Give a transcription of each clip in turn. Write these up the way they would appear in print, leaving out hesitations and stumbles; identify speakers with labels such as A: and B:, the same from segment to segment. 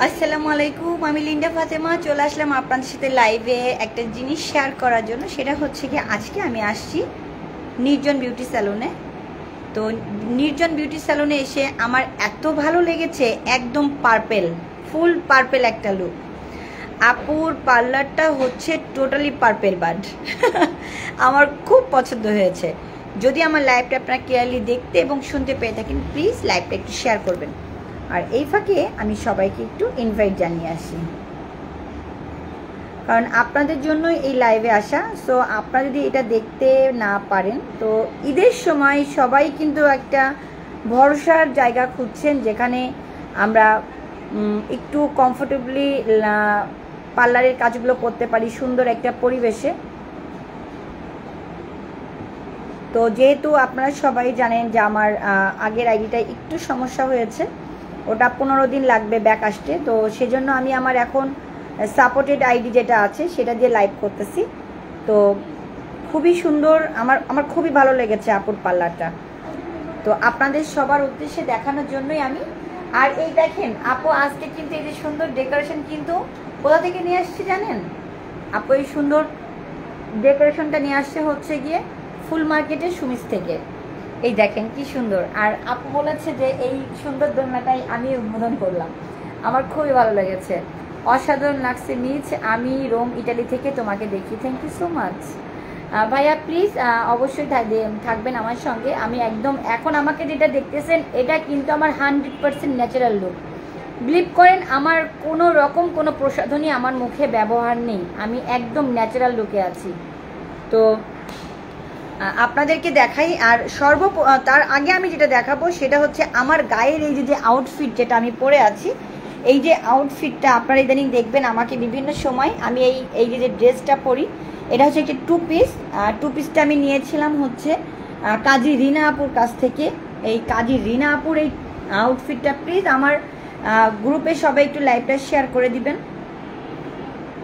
A: আসসালামু আলাইকুম, আমি লিন্ডা ফাতেমা চলে আসলাম আপনাদের সাথে লাইভে একটা জিনিস শেয়ার করার জন্য। সেটা হচ্ছে কি, আজকে আমি আসছি নির্জন বিউটি স্যালুনে। তো নির্জন বিউটি স্যালুনে এসে আমার এত ভালো লেগেছে, একদম পার্পেল, ফুল পার্পেল একটা লুক। আপুর পার্লারটা হচ্ছে টোটালি পার্পেল বার্ড। আমার খুব পছন্দ হয়েছে। যদি আমার লাইভটা আপনারা ক্লিয়ারলি দেখতে এবং শুনতে পেয়ে থাকেন, প্লিজ লাইভটা একটু শেয়ার করবেন। আর এই ফাঁকে আমি সবাইকে একটু ইনভাইট জানিয়ে আসি, কারণ আপনাদের জন্যই এই লাইভে আসা। সো আপনারা যদি এটা দেখতে না পারেন, তো ঈদের সময় সবাই কিন্তু একটা ভরসার জায়গা খুঁজছেন, যেখানে আমরা একটু কমফোর্টেবলি পার্লারের কাজগুলো করতে পারি সুন্দর একটা পরিবেশে। তো যেহেতু আপনারা সবাই জানেন যে আমার আগের আইডিটা একটু সমস্যা হয়েছে, ওটা 15 দিন লাগবে ব্যাক আসতে। তো সেজন্য আমি আমার এখন সাপোর্টেড আইডি যেটা আছে সেটা দিয়ে লাইভ করতেছি। তো খুবই সুন্দর, আমার খুবই ভালো লেগেছে আপুর পার্লারটা। তো আপনাদের সবার উদ্দেশ্যে দেখানোর জন্যই আমি। আর এই দেখেন আপু আজকে কিন্তু এই যে সুন্দর ডেকোরেশন কিন্তু কোথা থেকে নিয়ে আসছে জানেন? আপু এই সুন্দর ডেকোরেশনটা নিয়ে আসছে হচ্ছে গিয়ে ফুল মার্কেটের সুমিস থেকে। এই দেখেন কি সুন্দর। আর আপু বলেছে যে এই সুন্দর দোলনাটাই আমি উদ্বোধন করলাম। আমার খুবই ভালো লেগেছে, অসাধারণ লাগছে মিজ। আমি রোম ইটালি থেকে তোমাকে দেখি। থ্যাংক ইউ সো মাচ ভাইয়া। প্লিজ অবশ্যই থাকবেন আমার সঙ্গে। আমি একদম এখন আমাকে যেটা দেখতেছেন এটা কিন্তু আমার 100% ন্যাচারাল লুক। বিলিভ করেন, আমার কোনো রকম কোনো প্রসাধনী আমার মুখে ব্যবহার নেই। আমি একদম ন্যাচারাল লুকে আছি। তো আপনাদেরকে দেখাই। আর তার আগে আমি যেটা দেখাবো সেটা হচ্ছে আমার গায়ের এই যে আউটফিট যেটা আমি পরে আছি, এই যে আউটফিটটা আপনারা ইদানিং দেখবেন আমাকে বিভিন্ন সময় আমি এই যে ড্রেসটা পরি, এটা হচ্ছে একটি টু পিসটা আমি নিয়েছিলাম হচ্ছে কাজী রিনা আপুর কাছ থেকে। এই কাজী রিনা আপুর এই আউটফিটটা প্লিজ আমার গ্রুপে সবাই একটু লাইভটা শেয়ার করে দিবেন।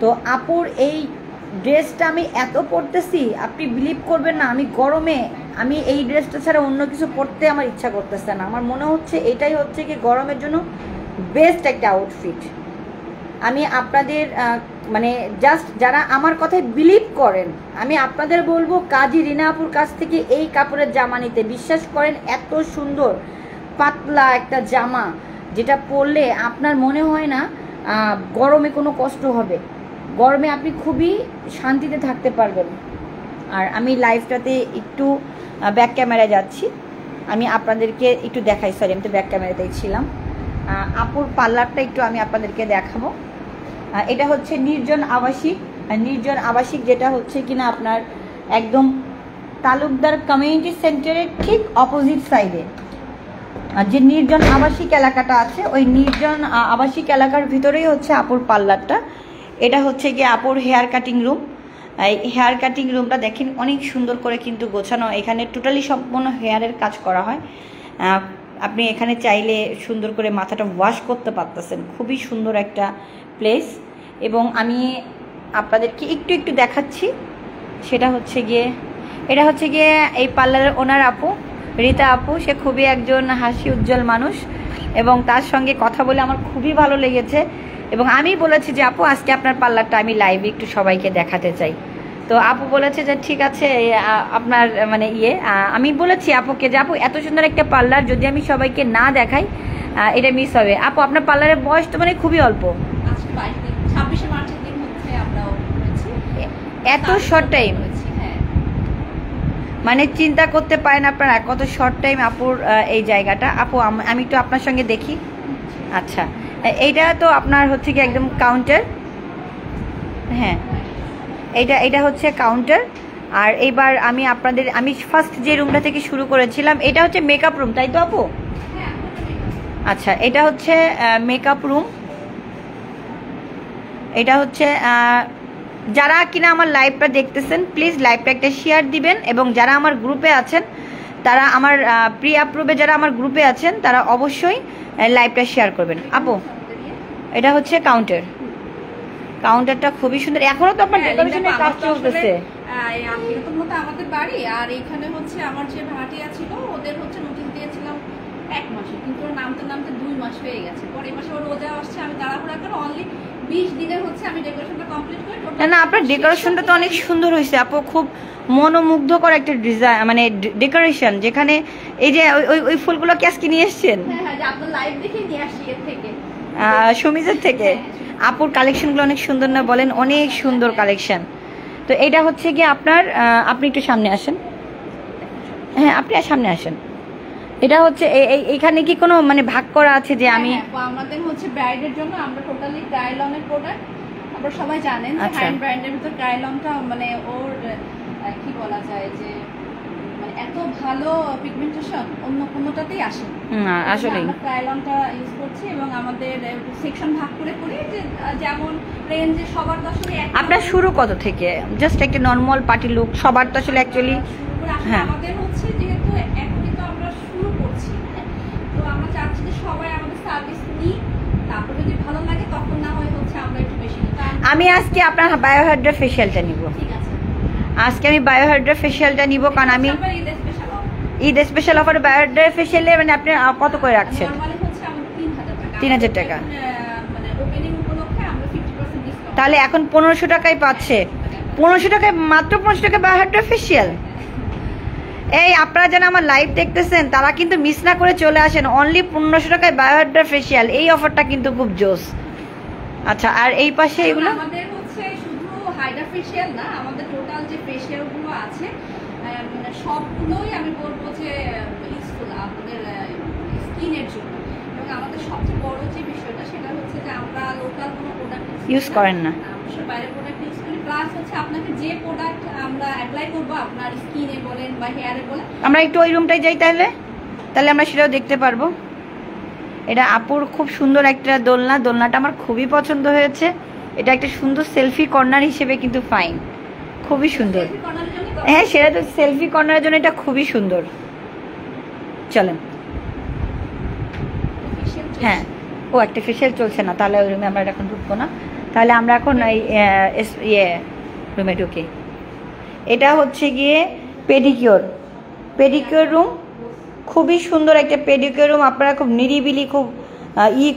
A: তো আপুর এই ড্রেসটা আমি এত পরতেছি, আপনি বিলিভ করবেন না, আমি গরমে আমি এই ড্রেসটা ছাড়া অন্য কিছু পরতে আমার ইচ্ছা করতেছে না। আমার মনে হচ্ছে এটাই হচ্ছে কি গরমের জন্য বেস্ট একটা আউটফিট। আমি আপনাদের মানে জাস্ট যারা আমার কথায় বিলিভ করেন, আমি আপনাদের বলবো কাজী রিনা আপুর কাছ থেকে এই কাপড়ের জামা নিতে। বিশ্বাস করেন, এত সুন্দর পাতলা একটা জামা যেটা পরলে আপনার মনে হয় না গরমে কোনো কষ্ট হবে। গরমে আপনি খুবই শান্তিতে থাকতে পারবেন। আর আমি লাইভটাতে একটু ব্যাক ক্যামেরায় যাচ্ছি, আমি আপনাদেরকে একটু দেখাই। সরি, আমি তো ব্যাক ক্যামেরাতেই ছিলাম। আপুর পার্লারটা একটু আমি আপনাদেরকে দেখাবো। এটা হচ্ছে নির্জন আবাসিক, যেটা হচ্ছে কিনা আপনার একদম তালুকদার কমিউনিটি সেন্টারের ঠিক অপোজিট সাইডে যে নির্জন আবাসিক এলাকাটা আছে, ওই নির্জন আবাসিক এলাকার ভিতরেই হচ্ছে আপুর পার্লারটা। এটা হচ্ছে গিয়ে আপুর হেয়ার কাটিং রুম। এই হেয়ার কাটিং রুমটা দেখেন অনেক সুন্দর করে কিন্তু গোছানো। এখানে টোটালি সম্পূর্ণ হেয়ারের কাজ করা হয়। আপনি এখানে চাইলে সুন্দর করে মাথাটা ওয়াশ করতে পারতেছেন। খুবই সুন্দর একটা প্লেস। এবং আমি আপনাদেরকে একটু দেখাচ্ছি, সেটা হচ্ছে গিয়ে এটা হচ্ছে গিয়ে এই পার্লারের ওনার আপু রীতা আপু। সে খুবই একজন হাসি উজ্জ্বল মানুষ এবং তার সঙ্গে কথা বলে আমার খুবই ভালো লেগেছে। এবং আমি বলেছি যে আপু আজকে আপনার পার্লারটা আমি লাইভে একটু সবাইকে দেখাতে চাই। তো আপু বলেছে যে ঠিক আছে আপনার মানে আমি বলেছি আপুকে যে আপু এত সুন্দর একটা পার্লার যদি আমি সবাইকে না দেখাই এটা মিস হবে। আপু আপনার পার্লারের বয়স তো মানে খুবই অল্প, এত শর্ট টাইম, মানে চিন্তা করতে পারেন আপনারা কত শর্ট টাইম আপুর এই জায়গাটা। আপু আমি একটু আপনার সঙ্গে দেখি। আচ্ছা, এইটা তো আপনার হচ্ছে কি একদম কাউন্টার। হ্যাঁ, এটা হচ্ছে কাউন্টার। আর এইবার আমি ফার্স্ট যে রুমটা থেকে শুরু করেছিলাম, এটা হচ্ছে মেকআপ রুম, তাই তো আপু? আচ্ছা, এটা হচ্ছে মেকআপ রুম। এটা হচ্ছে যারা কিনা আমার লাইভটা দেখতেছেন প্লিজ লাইভটা একটা শেয়ার দিবেন। এবং যারা আমার গ্রুপে আছেন, তারা আমার প্রি অ্যাপ্রুভে যারা আমার গ্রুপে আছেন তারা অবশ্যই লাইভটা শেয়ার করবেন। আপু এটা হচ্ছে কাউন্টারটা খুবই সুন্দর। এখনো তো আপনার ডেকোরেশনের কাজ চলতেছে।
B: আমাদের বাড়ি আর এইখানে হচ্ছে আমার যে ভাড়াটিয়া ছিল, ওদের হচ্ছে নোটিশ দিয়েছিলাম 1 মাসে, কিন্তু ওরা নাম নামতে নামতে 2 মাস হয়ে গেছে। পরে এই মাসে ওর রোজা আসছে, আমি তাড়াহুড়া করে অনলি 20 দিনের হচ্ছে আমি ডেকোরেশনটা কমপ্লিট করে
A: না না, আপনার ডেকোরেশনটা তো অনেক সুন্দর হয়েছে আপু, খুব মনোমুগ্ধকর একটা ডিজাইন, মানে ডেকোরেশন, যেখানে এই যে ওই ফুলগুলো কি আজকে নিয়ে এসেছেন?
B: হ্যাঁ, যে আপনার লাইভ দেখে নিয়ে আসি এর থেকে,
A: সমিজের থেকে। আপুর কালেকশনগুলো অনেক সুন্দর না বলেন? অনেক সুন্দর কালেকশন। তো এটা হচ্ছে কি আপনার, আপনি একটু সামনে আসেন, হ্যাঁ আপনি সামনে আসেন। এটা হচ্ছে এইখানে কি কোনো মানে ভাগ করা আছে যে আমি
B: আমাদের হচ্ছে ব্রাইডের জন্য আমরা টোটালি ক্রাইলনের প্রোডাক্ট, আমরা সবাই জানেন যে হ্যান্ড ব্র্যান্ডের ভিতর ক্রাইলনটা মানে ওর কি বলা যায় যে মানে এত ভালো পিগমেন্টেশন অন্য কোনোটাতেই আসে না। আসলে আমরা ক্রাইলনটা ইউজ করছি এবং আমাদের সেকশন ভাগ করে করি, যে যেমন রেঞ্জে সবার তো আসলে
A: আপনার শুরু কত থেকে? জাস্ট একটা নরমাল পার্টি লুক সবার তো আসলে অ্যাকচুয়ালি
B: হ্যাঁ আমাদের হচ্ছে যেহেতু এখনই তো আমরা শুরু করছি, তো আমরা চাচ্ছি যে সবাই আমাদের সার্ভিস নিই, তারপর যদি ভালো লাগে তখন না হয় হচ্ছে আমরা একটু বেশি নিই।
A: আমি আজকে আপনার বায়োহাইড্রা ফেশিয়ালটা নিব।
B: ঠিক আছে,
A: আজকে আমি বায়োহাইড্রা ফেশিয়ালটা নিব, কারণ আমি ঈদ স্পেশাল অফার বায়োহাইড্রা ফেশিয়ালে মানে আপনি কত করে রাখছেন?
B: নরমালি হচ্ছে আমাদের 3000 টাকা।
A: 3000 টাকা
B: মানে ওপেনিং উপলক্ষে আমরা 50% ডিসকাউন্ট।
A: তাহলে এখন 1500 টাকায় পাচ্ছে, 1500 টাকায়, মাত্র 1500 টাকা বায়োহাইড্রা ফেশিয়াল। এই আপনারা যারা আমার লাইভ দেখতেছেন তারা কিন্তু মিস না করে চলে আসেন, অনলি 1500 টাকায় বায়োহাইড্রা ফেশিয়াল, এই অফারটা কিন্তু খুব জোস। আচ্ছা, আর এই পাশে এগুলো
B: আমাদের হচ্ছে শুধু হাইড্রা ফেশিয়াল না, আমাদের টোটাল যে ফেশিয়ালগুলো আছে মানে সবগুলোই আমি বলবো যে ইউজফুল আমাদের স্কিনের জন্য। এবং আমাদের সবচেয়ে বড় যে বিষয়টা সেটা হচ্ছে যে আমরা লোকাল কোনো প্রোডাক্ট
A: ইউজ করেন না,
B: অবশ্যই বাইরের প্রোডাক্ট ইউজ করি। প্লাস হচ্ছে আপনাকে যে প্রোডাক্ট আমরা অ্যাপ্লাই করবো আপনার স্কিনে বলেন বা হেয়ারে বলেন,
A: আমরা একটু ওই রুমটাই যাই তাহলে আমরা সেটাও দেখতে পারবো। এটা আপুর খুব সুন্দর একটা দোলনা, দোলনাটা আমার খুবই পছন্দ হয়েছে। এটা একটা সুন্দর সেলফি কর্নার হিসেবে কিন্তু ফাইন, খুবই সুন্দর। হ্যাঁ, সেটা তো সেলফি কর্নারের জন্য এটা খুবই সুন্দর। চলেন, হ্যাঁ ও একটা ফেশিয়াল চলছে না, তাহলে ওই রুমে আমরা এখন ঢুকবো না, তাহলে আমরা এখন এই রুমে ঢুকি। এটা হচ্ছে গিয়ে পেডিকিওর রুম, খুবই সুন্দর একটা পেডিকিওর রুম। আপনারা খুব নিরিবিলি, খুব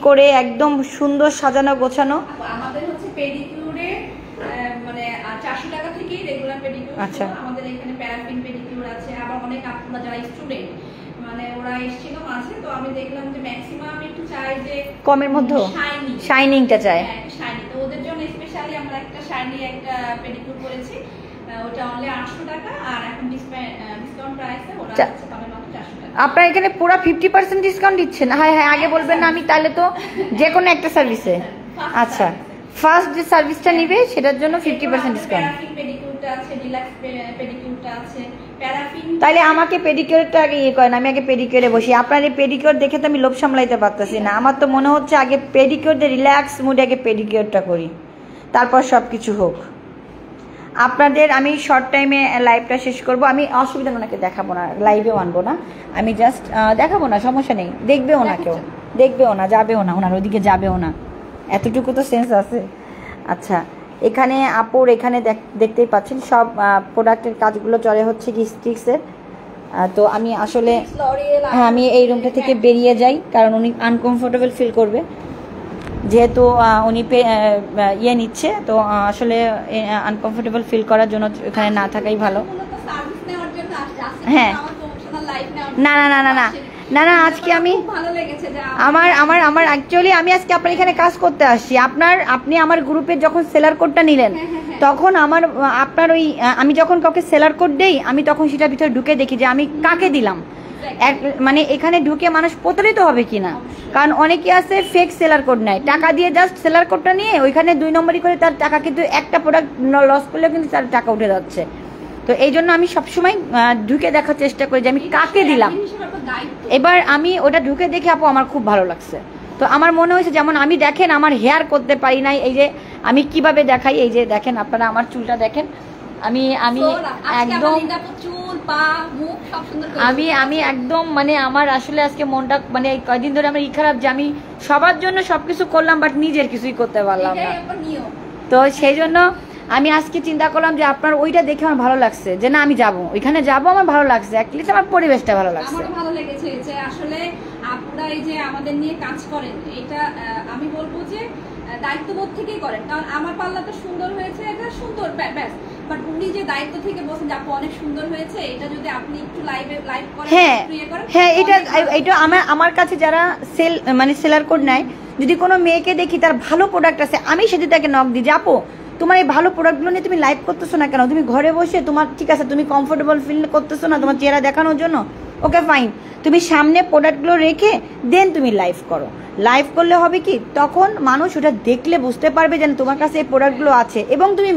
A: করে একদম সুন্দর সাজানো গোছানো।
B: আমাদের হচ্ছে পেডিকিউরে মানে 400 টাকা থেকেই রেগুলার পেডিকিউর।
A: আচ্ছা,
B: আমাদের এখানে প্যারাফিন পেডিকিউর আছে, আবার অনেক আপনারা যারা স্টুডেন্ট মানে ওরা এসেছিল মাঝে, তো আমি দেখলাম যে ম্যাক্সিমাম একটু চাই যে
A: কমের মধ্যে শাইনিংটা চাই,
B: শাইনি, তো ওদের জন্য স্পেশালি আমরা একটা শাইনি একটা পেডিকিউর করেছি, ওটা অনলি 800 টাকা, আর এখন ডিসকাউন্ট প্রাইসে ওরা হচ্ছে কমে মাত্র 400 টাকা।
A: আপনারা এখানে পুরো 50% ডিসকাউন্ট দিচ্ছেন? হ্যাঁ হ্যাঁ, আগে বলবেন না, আমি তাহলে তো যে কোনো একটা সার্ভিসে। আচ্ছা, ফার্স্ট যে সার্ভিসটা নিবে সেটার জন্য 50% ডিসকাউন্ট।
B: প্যারাফিন পেডিকিউরটা আছে, ডিলাক্স পেডিকিউরটা আছে, প্যারাফিন।
A: তাহলে আমাকে পেডিকিউরটা আগে করেন, আমি আগে পেডিকিউরে বসি। আপনার এই পেডিকিউর দেখে তো আমি লোভ সামলাইতে পারতেছি না, আমার তো মনে হচ্ছে আগে পেডিকিউর দিয়ে রিল্যাক্স মুডে আগে পেডিকিউরটা করি, তারপর সব কিছু হোক। আপনাদের আমি শর্ট টাইমে লাইভটা শেষ করব, আমি অসুবিধা ওনাকে দেখাবো না, লাইভেও আনবো না, আমি জাস্ট দেখাবো না, সমস্যা নেই, দেখবেও না, কেউ দেখবেও না, যাবেও না, ওনার ওদিকে যাবেও না, এতটুকু তো সেন্স আছে। আচ্ছা, এখানে আপুর এখানে দেখতেই পাচ্ছেন সব প্রোডাক্টের কাজগুলো চলে হচ্ছে কি স্টিক্সের। তো আমি আসলে হ্যাঁ, আমি এই রুমটা থেকে বেরিয়ে যাই, কারণ উনি আনকমফোর্টেবল ফিল করবে, যেহেতু উনি নিচ্ছে, তো আসলে আনকমফোর্টেবল ফিল করার জন্য এখানে না থাকাই ভালো। হ্যাঁ, না না না না না না না, আজকে আমি আমার অ্যাকচুয়ালি আমি আজকে আপনার এখানে কাজ করতে আসছি। আপনি আমার গ্রুপে যখন সেলার কোডটা নিলেন তখন আপনার ওই আমি যখন কাউকে সেলার কোড দেই, আমি তখন সেটার ভিতরে ঢুকে দেখি যে আমি কাকে দিলাম, মানে এখানে ঢুকে মানুষ প্রতারিত হবে কিনা, কারণ অনেকে আছে ফেক সেলার কোড নেয়, টাকা দিয়ে জাস্ট সেলার কোডটা নিয়ে ওইখানে 2 নম্বরই করে তার টাকা, কিন্তু একটা প্রোডাক্ট লস করলেও কিন্তু তার টাকা উঠে যাচ্ছে। তো এই জন্য আমি সবসময় ঢুকে দেখার চেষ্টা করি যে আমি কাকে দিলাম। এবার আমি ওটা ঢুকে দেখে আপু আমার খুব ভালো লাগছে, তো আমার মনে হয়েছে, যেমন আমি দেখেন আমার হেয়ার করতে পারি নাই, এই যে আমি কিভাবে দেখাই, এই যে দেখেন আপনারা আমার চুলটা দেখেন, আমি একদম আমি একদম মানে আমার আসলে আজকে মনটা মানে কয়দিন ধরে আমার খারাপ যে আমি সবার জন্য সবকিছু করলাম বাট নিজের কিছুই করতে পারলাম না। তো সেই জন্য আমি আজকে চিন্তা করলাম যে আপনার ওইটা দেখে আমার ভালো লাগছে, যে না আমি যাবো ওইখানে, যাবো আমার ভালো লাগছে, অ্যাটলিস্ট আমার পরিবেশটা ভালো লাগছে।
B: আমারও ভালো লেগেছে যে আসলে আপনারা এই যে আমাদের নিয়ে কাজ করেন, এটা আমি বলবো যে দায়িত্ববোধ থেকেই করেন, কারণ আমার পাল্লাটা সুন্দর হয়েছে, এটা সুন্দর ব্যাস, বাট উনি যে দায়িত্ব থেকে বলছেন যে আপু অনেক সুন্দর হয়েছে, এটা যদি আপনি একটু লাইভ করেন,
A: হ্যাঁ এটা আমার কাছে যারা সেলার কোড নেয়, যদি কোনো মেয়েকে দেখি তার ভালো প্রোডাক্ট আছে, আমি সেদিন তাকে নক দিই যে আপু তোমার এই ভালো প্রোডাক্টগুলো নিয়ে তুমি লাইভ করতেছো না কেন, তুমি ঘরে বসে তোমার ঠিক আছে তুমি কমফোর্টেবল ফিল করতেছো না তোমার চেহারা দেখানোর জন্য, ওকে ফাইন, তুমি সামনে প্রোডাক্টগুলো রেখে দেন তুমি লাইভ করো। লাইভ করলে হবে কি, তখন মানুষ ওটা দেখলে বুঝতে পারবে যেন তোমার কাছে এই প্রোডাক্টগুলো আছে, এবং তুমি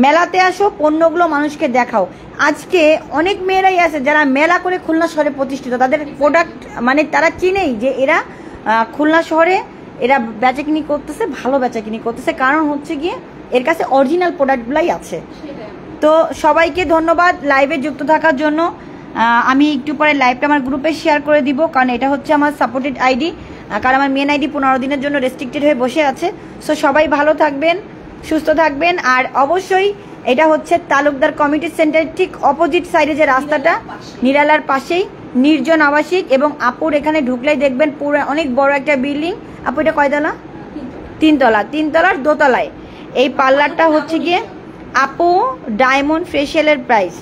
A: মেলাতে আসো পণ্যগুলো মানুষকে দেখাও। আজকে অনেক মেয়েরাই আছে যারা মেলা করে খুলনা শহরে প্রতিষ্ঠিত, তাদের প্রোডাক্ট মানে তারা চিনেই যে এরা খুলনা শহরে এরা বেচাকিনি করতেছে, ভালো বেচাকিনি করতেছে, কারণ হচ্ছে গিয়ে এর কাছে অরিজিনাল প্রোডাক্টগুলাই আছে। তো সবাইকে ধন্যবাদ লাইভে যুক্ত থাকার জন্য। আমি একটু পরে লাইভটা আমার গ্রুপে শেয়ার করে দিব, কারণ এটা হচ্ছে আমার সাপোর্টেড আইডি, কারণ আমার মেন আইডি 15 দিনের জন্য রেস্ট্রিক্টেড হয়ে বসে আছে। সো সবাই ভালো থাকবেন, সুস্থ থাকবেন। আর অবশ্যই এটা হচ্ছে তালুকদার কমিউনিটি সেন্টারের ঠিক অপোজিট সাইডে যে রাস্তাটা, নিরালার পাশেই নির্জন আবাসিক, এবং আপুর এখানে ঢুকলেই দেখবেন পুরো অনেক বড় একটা বিল্ডিং। আপু এটা কয়তলা? 3 তলা, 3 তলার দোতলায় এই পার্লারটা হচ্ছে গিয়ে আপু ডায়মন্ড ফেশিয়ালের প্রাইস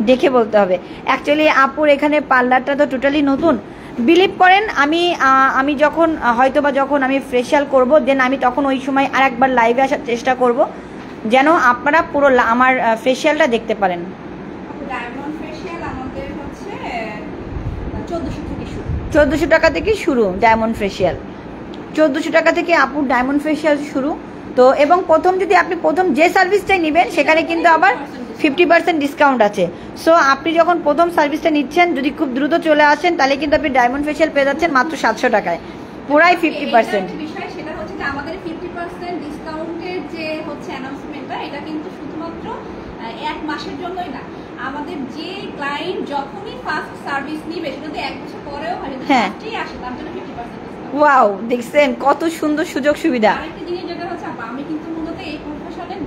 A: দেখে বলতে হবে। অ্যাকচুয়ালি আপুর এখানে পার্লারটা তো টোটালি নতুন, বিলিভ করেন। আমি যখন হয়তোবা যখন আমি ফেশিয়াল করব, দেন আমি তখন ওই সময় আর একবার লাইভে আসার চেষ্টা করব, যেন আপনারা পুরো আমার ফেশিয়ালটা দেখতে পারেন।
B: ডায়মন্ড ফেশিয়াল আমাদের হচ্ছে
A: 1400 টাকা থেকে শুরু ডায়মন্ড ফেশিয়াল, 1400 টাকা থেকে আপুর ডায়মন্ড ফেশিয়াল শুরু। তো এবং প্রথম যদি আপনি প্রথম যে সার্ভিসটাই নেবেন সেখানে কিন্তু আবার 50% ডিসকাউন্ট আছে। সো আপনি যখন প্রথম সার্ভিসটা নিচ্ছেন, যদি খুব দ্রুত চলে আসেন, তাহলে কিন্তু আপনি ডায়মন্ড ফেশিয়াল পেয়ে যাচ্ছেন মাত্র 700 টাকায়, পুরাই 50%।
B: বিষয় সেটা হচ্ছে যে আমাদের 50% ডিসকাউন্টের যে হচ্ছে অ্যানাউন্সমেন্টটা, এটা কিন্তু শুধুমাত্র 1 মাসের জন্যই না, আমাদের যে ক্লায়েন্ট যখনই ফার্স্ট সার্ভিস নিবে, সেটা যদি 1 বছর পরেও হয়, ফার্স্টেই আসে, তার জন্য 50% ডিসকাউন্ট।
A: ওয়াও, দেখছেন কত সুন্দর সুযোগ সুবিধা।
B: আরেকটা জিনিস যেটা হচ্ছে, আমি কিন্তু মূলত এই প্রফেশনে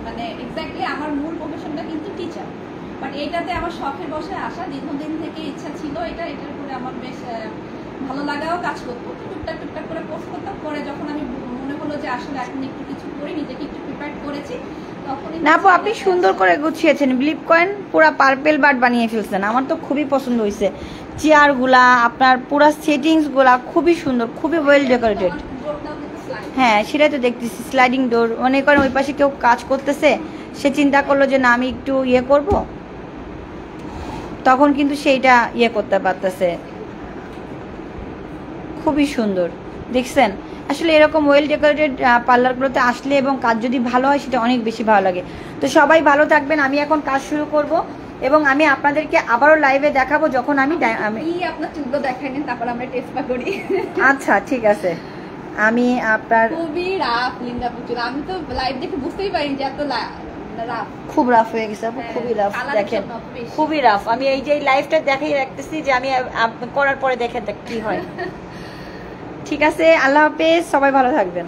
B: মানে এক্স্যাক্টলি আমার মূল প্রফেশনটা কিন্তু টিচার, বাট এটাতে আমার শখের বসে আসা, দীর্ঘদিন থেকে ইচ্ছা ছিল, এটার উপরে আমার বেশ ভালো লাগাও কাজ করতো, টুকটাক করে পোস্ট করতাম। পরে যখন আমি মনে হলো যে আসলে এখন একটু কিছু করি, নিজেকে একটু প্রিপেয়ার করেছি, তখন
A: না আপু আপনি সুন্দর করে গুছিয়েছেন, বিলিভ করেন পুরা পার্পেল বার্ড বানিয়ে ফেলছেন, আমার তো খুবই পছন্দ হয়েছে। চেয়ারগুলা, আপনার পুরা সেটিংসগুলা খুবই সুন্দর, খুবই ওয়েল ডেকোরেটেড। হ্যাঁ সেটাই তো দেখতেছি, স্লাইডিং ডোর। মনে করেন ওই পাশে কেউ কাজ করতেছে, সে চিন্তা করলো যে না আমি একটু ইয়ে করব, তখন কিন্তু সেইটা ইয়ে করতে পারতেছে, খুবই সুন্দর দেখছেন। আসলে এরকম ওয়েল ডেকোরেটেড পার্লারগুলোতে আসলে এবং কাজ যদি ভালো হয়, সেটা অনেক বেশি ভালো লাগে। তো সবাই ভালো থাকবেন, আমি এখন কাজ শুরু করব, এবং আমি আপনাদেরকে আবারও লাইভে দেখাবো যখন আমি
B: আপনার চুলগুলো দেখাই নেন, তারপর আমরা টেস্টটা করি।
A: আচ্ছা ঠিক আছে। আমি আপনার
B: খুবই রাফ লিন্ডা পুচুর, আমি তো লাইভ দেখে বুঝতেই পারি যে এত রাফ,
A: খুব রাফ হয়ে গেছে আপু, খুবই রাফ। দেখেন খুবই রাফ। আমি এই যে লাইভটা দেখাই রাখতেছি যে আমি করার পরে দেখেন কি হয়। ঠিক আছে, আল্লাহ হাফেজ, সবাই ভালো থাকবেন।